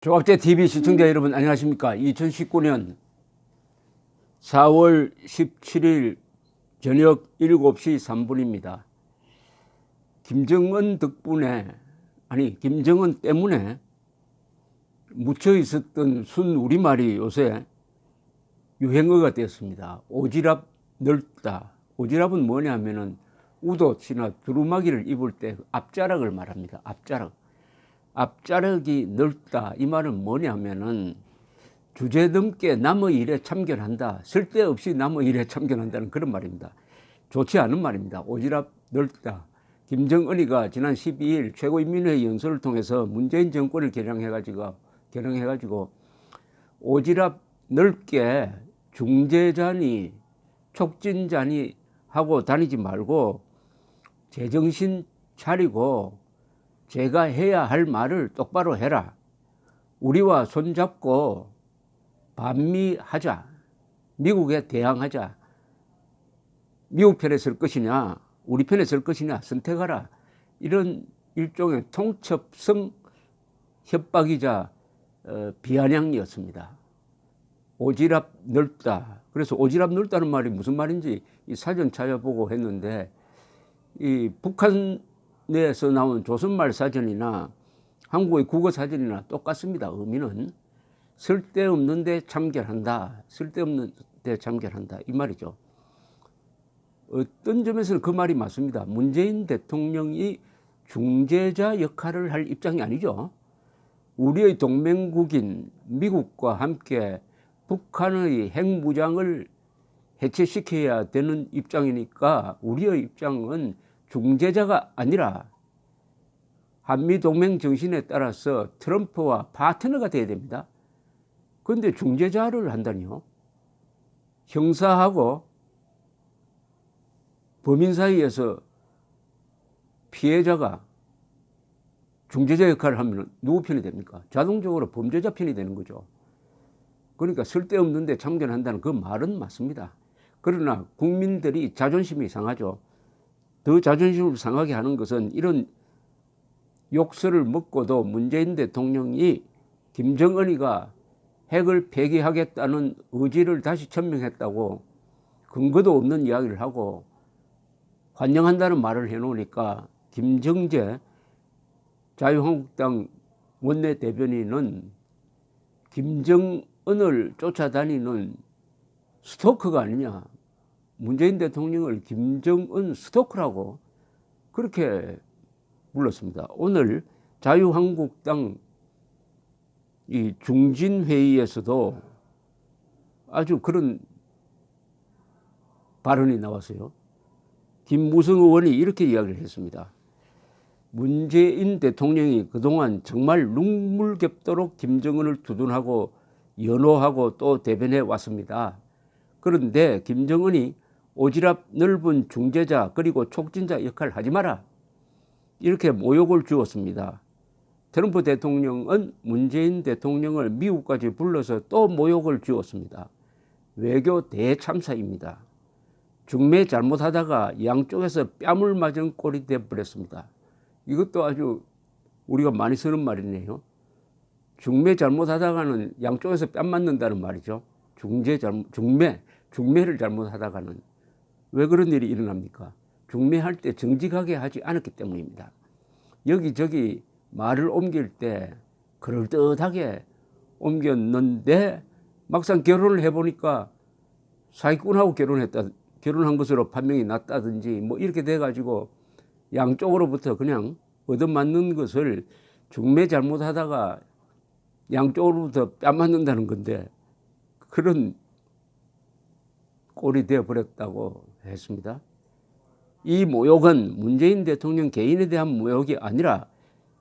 조갑제 TV 시청자 여러분 안녕하십니까? 2019년 4월 17일 저녁 7시 3분입니다. 김정은 때문에 묻혀 있었던 순 우리말이 요새 유행어가 되었습니다. 오지랖 넓다. 오지랖은 뭐냐면은 우도치나 두루마기를 입을 때 앞자락을 말합니다. 앞자락이 넓다. 이 말은 뭐냐면은 주제넘게 남의 일에 참견한다. 쓸데없이 남의 일에 참견한다는 그런 말입니다. 좋지 않은 말입니다. 오지랖 넓다. 김정은이가 지난 12일 최고인민회의 연설을 통해서 문재인 정권을 겨냥해가지고 오지랖 넓게 중재자니 촉진자니 하고 다니지 말고 제정신 차리고 제가 해야 할 말을 똑바로 해라. 우리와 손잡고 반미하자. 미국에 대항하자. 미국 편에 설 것이냐 우리 편에 설 것이냐 선택하라. 이런 일종의 통첩성 협박이자 비아냥이었습니다. 오지랖 넓다. 그래서 오지랖 넓다는 말이 무슨 말인지 이 사전 찾아보고 했는데 이 북한에서 나온 조선말 사전이나 한국의 국어사전이나 똑같습니다. 의미는 쓸데없는 데 참견한다. 쓸데없는 데 참견한다. 이 말이죠. 어떤 점에서는 그 말이 맞습니다. 문재인 대통령이 중재자 역할을 할 입장이 아니죠. 우리의 동맹국인 미국과 함께 북한의 핵무장을 해체시켜야 되는 입장이니까 우리의 입장은 중재자가 아니라 한미동맹 정신에 따라서 트럼프와 파트너가 돼야 됩니다. 그런데 중재자를 한다니요. 형사하고 범인 사이에서 피해자가 중재자 역할을 하면 누구 편이 됩니까? 자동적으로 범죄자 편이 되는 거죠. 그러니까 쓸데없는 데 참견한다는 그 말은 맞습니다. 그러나 국민들이 자존심이 상하죠. 더 자존심을 상하게 하는 것은 이런 욕설을 먹고도 문재인 대통령이 김정은이가 핵을 폐기하겠다는 의지를 다시 천명했다고 근거도 없는 이야기를 하고 환영한다는 말을 해놓으니까 김정재 자유한국당 원내대변인은 김정은을 쫓아다니는 스토커가 아니냐. 문재인 대통령을 김정은 스토커라고 그렇게 불렀습니다. 오늘 자유한국당 이 중진회의에서도 아주 그런 발언이 나왔어요. 김무성 의원이 이렇게 이야기를 했습니다. 문재인 대통령이 그동안 정말 눈물겹도록 김정은을 두둔하고 연호하고 또 대변해 왔습니다. 그런데 김정은이 오지랖 넓은 중재자 그리고 촉진자 역할을 하지 마라. 이렇게 모욕을 주었습니다. 트럼프 대통령은 문재인 대통령을 미국까지 불러서 또 모욕을 주었습니다. 외교 대참사입니다. 중매 잘못하다가 양쪽에서 뺨을 맞은 꼴이 되어버렸습니다. 이것도 아주 우리가 많이 쓰는 말이네요. 중매 잘못하다가는 양쪽에서 뺨 맞는다는 말이죠. 중매를 잘못하다가는. 왜 그런 일이 일어납니까? 중매할 때 정직하게 하지 않았기 때문입니다. 여기저기 말을 옮길 때 그럴듯하게 옮겼는데 막상 결혼을 해보니까 사기꾼하고 결혼한 것으로 판명이 났다든지 뭐 이렇게 돼가지고 양쪽으로부터 그냥 얻어맞는 것을 중매 잘못하다가 양쪽으로부터 뺨 맞는다는 건데 그런 꼴이 되어버렸다고 했습니다. 이 모욕은 문재인 대통령 개인에 대한 모욕이 아니라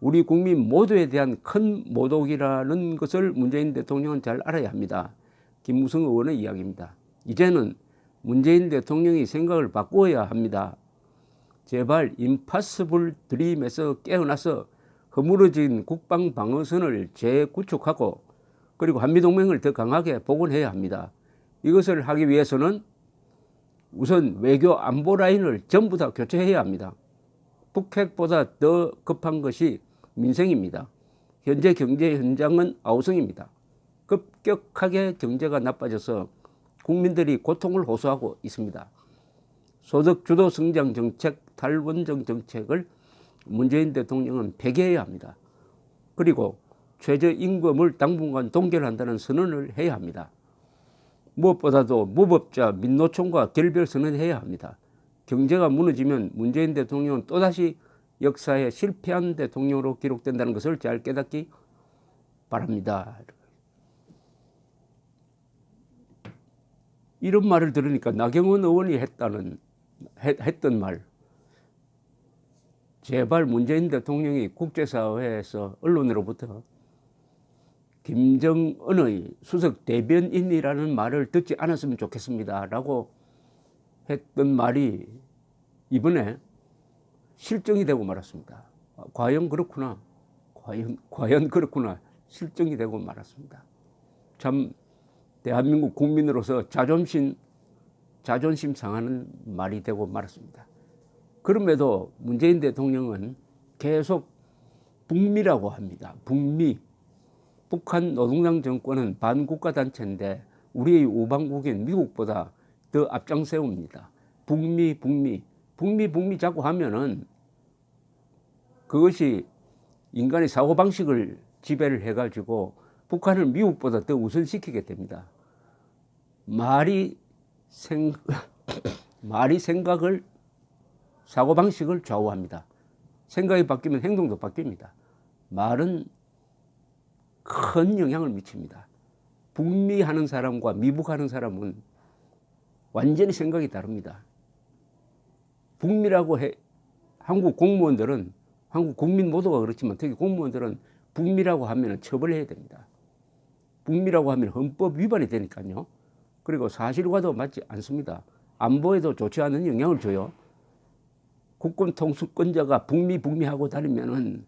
우리 국민 모두에 대한 큰 모독이라는 것을 문재인 대통령은 잘 알아야 합니다. 김무성 의원의 이야기입니다. 이제는 문재인 대통령이 생각을 바꾸어야 합니다. 제발 임파서블 드림에서 깨어나서 허물어진 국방 방어선을 재구축하고 그리고 한미동맹을 더 강하게 복원해야 합니다. 이것을 하기 위해서는 우선 외교 안보 라인을 전부 다 교체해야 합니다. 북핵보다 더 급한 것이 민생입니다. 현재 경제 현장은 아우성입니다. 급격하게 경제가 나빠져서 국민들이 고통을 호소하고 있습니다. 소득 주도 성장 정책, 탈원정 정책을 문재인 대통령은 폐기해야 합니다. 그리고 최저임금을 당분간 동결한다는 선언을 해야 합니다. 무엇보다도 무법자 민노총과 결별 선언해야 합니다. 경제가 무너지면 문재인 대통령은 또다시 역사에 실패한 대통령으로 기록된다는 것을 잘 깨닫기 바랍니다. 이런 말을 들으니까 나경원 의원이 했던 말, 제발 문재인 대통령이 국제사회에서 언론으로부터 김정은의 수석 대변인이라는 말을 듣지 않았으면 좋겠습니다 라고 했던 말이 이번에 실정이 되고 말았습니다. 과연 그렇구나. 과연 그렇구나. 실정이 되고 말았습니다. 참 대한민국 국민으로서 자존심 상하는 말이 되고 말았습니다. 그럼에도 문재인 대통령은 계속 북미라고 합니다. 북미. 북한 노동당 정권은 반국가 단체인데 우리의 우방국인 미국보다 더 앞장세웁니다. 북미 자꾸 하면은 그것이 인간의 사고방식을 지배를 해가지고 북한을 미국보다 더 우선시키게 됩니다. 말이 생각을, 사고방식을 좌우합니다. 생각이 바뀌면 행동도 바뀝니다. 말은 큰 영향을 미칩니다. 북미 하는 사람과 미북 하는 사람은 완전히 생각이 다릅니다. 북미라고 한국 공무원들은, 한국 국민 모두가 그렇지만 특히 공무원들은 북미라고 하면 처벌해야 됩니다. 북미라고 하면 헌법 위반이 되니까요. 그리고 사실과도 맞지 않습니다. 안보에도 좋지 않은 영향을 줘요. 국군 통수권자가 북미 하고 다니면은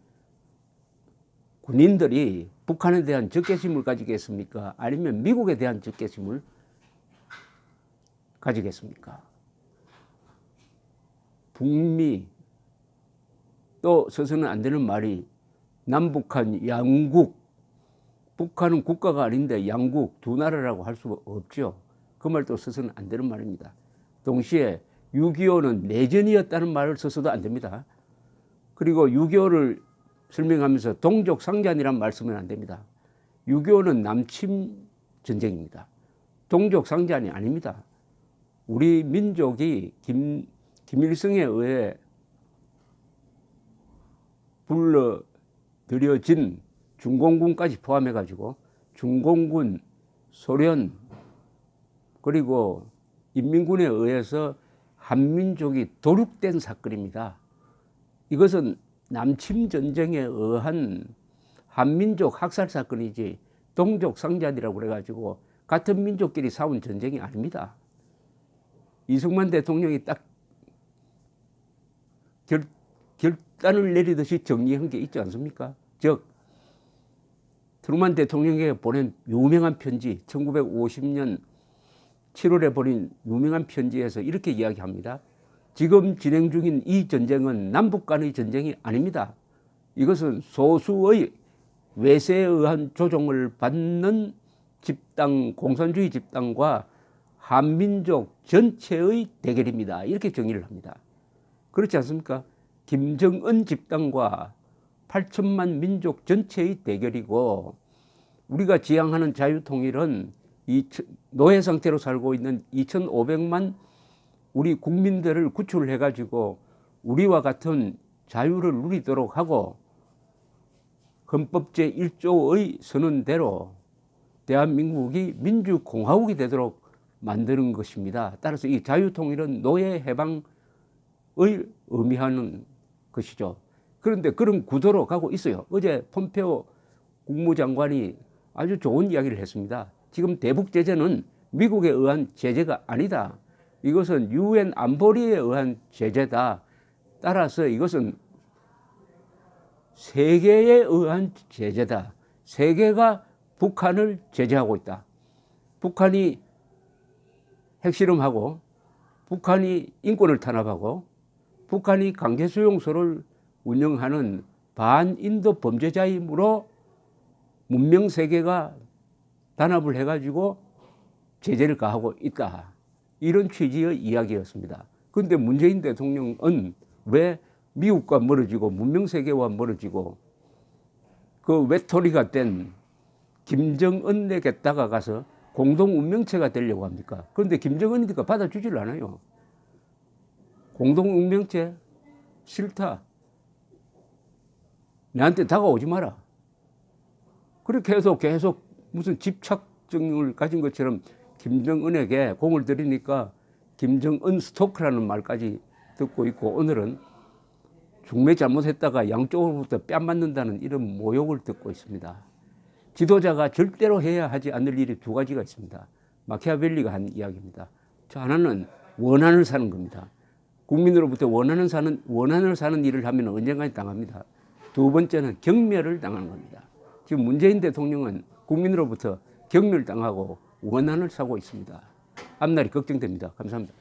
군인들이 북한에 대한 적개심을 가지겠습니까? 아니면 미국에 대한 적개심을 가지겠습니까? 북미, 또 써서는 안 되는 말이 남북한 양국, 북한은 국가가 아닌데 양국, 두 나라라고 할 수가 없죠. 그 말도 써서는 안 되는 말입니다. 동시에 6.25는 내전이었다는 말을 써서도 안 됩니다. 그리고 6.25를 설명하면서 동족 상잔이란 말 쓰면 안 됩니다. 6.25는 남침 전쟁입니다. 동족 상잔이 아닙니다. 우리 민족이 김일성에 의해 불러들여진 중공군까지 포함해가지고 중공군, 소련, 그리고 인민군에 의해서 한민족이 도륙된 사건입니다. 이것은 남침전쟁에 의한 한민족 학살 사건이지 동족 상잔이라고 그래가지고 같은 민족끼리 싸운 전쟁이 아닙니다. 이승만 대통령이 딱 결단을 내리듯이 정리한 게 있지 않습니까? 즉 트루만 대통령에게 보낸 유명한 편지, 1950년 7월에 보낸 유명한 편지에서 이렇게 이야기합니다. 지금 진행 중인 이 전쟁은 남북 간의 전쟁이 아닙니다. 이것은 소수의 외세에 의한 조종을 받는 집단, 공산주의 집단과 한민족 전체의 대결입니다. 이렇게 정의를 합니다. 그렇지 않습니까? 김정은 집단과 8천만 민족 전체의 대결이고, 우리가 지향하는 자유통일은 노예 상태로 살고 있는 2,500만 우리 국민들을 구출해가지고 우리와 같은 자유를 누리도록 하고 헌법 제1조의 선언대로 대한민국이 민주공화국이 되도록 만드는 것입니다. 따라서 이 자유통일은 노예 해방을 의미하는 것이죠. 그런데 그런 구도로 가고 있어요. 어제 폼페오 국무장관이 아주 좋은 이야기를 했습니다. 지금 대북 제재는 미국에 의한 제재가 아니다. 이것은 UN 안보리에 의한 제재다. 따라서 이것은 세계에 의한 제재다. 세계가 북한을 제재하고 있다. 북한이 핵실험하고, 북한이 인권을 탄압하고, 북한이 강제수용소를 운영하는 반인도 범죄자이므로 문명 세계가 단합을 해가지고 제재를 가하고 있다. 이런 취지의 이야기였습니다. 그런데 문재인 대통령은 왜 미국과 멀어지고 문명 세계와 멀어지고 그 외톨이가 된 김정은에게 다가가서 공동 운명체가 되려고 합니까? 그런데 김정은이니까 받아주질 않아요. 공동 운명체 싫다. 내한테 다가오지 마라. 그렇게 해서 계속 무슨 집착증을 가진 것처럼 김정은에게 공을 들이니까 김정은 스토크라는 말까지 듣고 있고, 오늘은 중매 잘못했다가 양쪽으로부터 뺨 맞는다는 이런 모욕을 듣고 있습니다. 지도자가 절대로 해야 하지 않을 일이 두 가지가 있습니다. 마키아벨리가 한 이야기입니다. 저 하나는 원한을 사는 겁니다. 국민으로부터 원한을 사는 일을 하면 언젠가 당합니다. 두 번째는 경멸을 당하는 겁니다. 지금 문재인 대통령은 국민으로부터 경멸당하고 원한을 사고 있습니다. 앞날이 걱정됩니다. 감사합니다.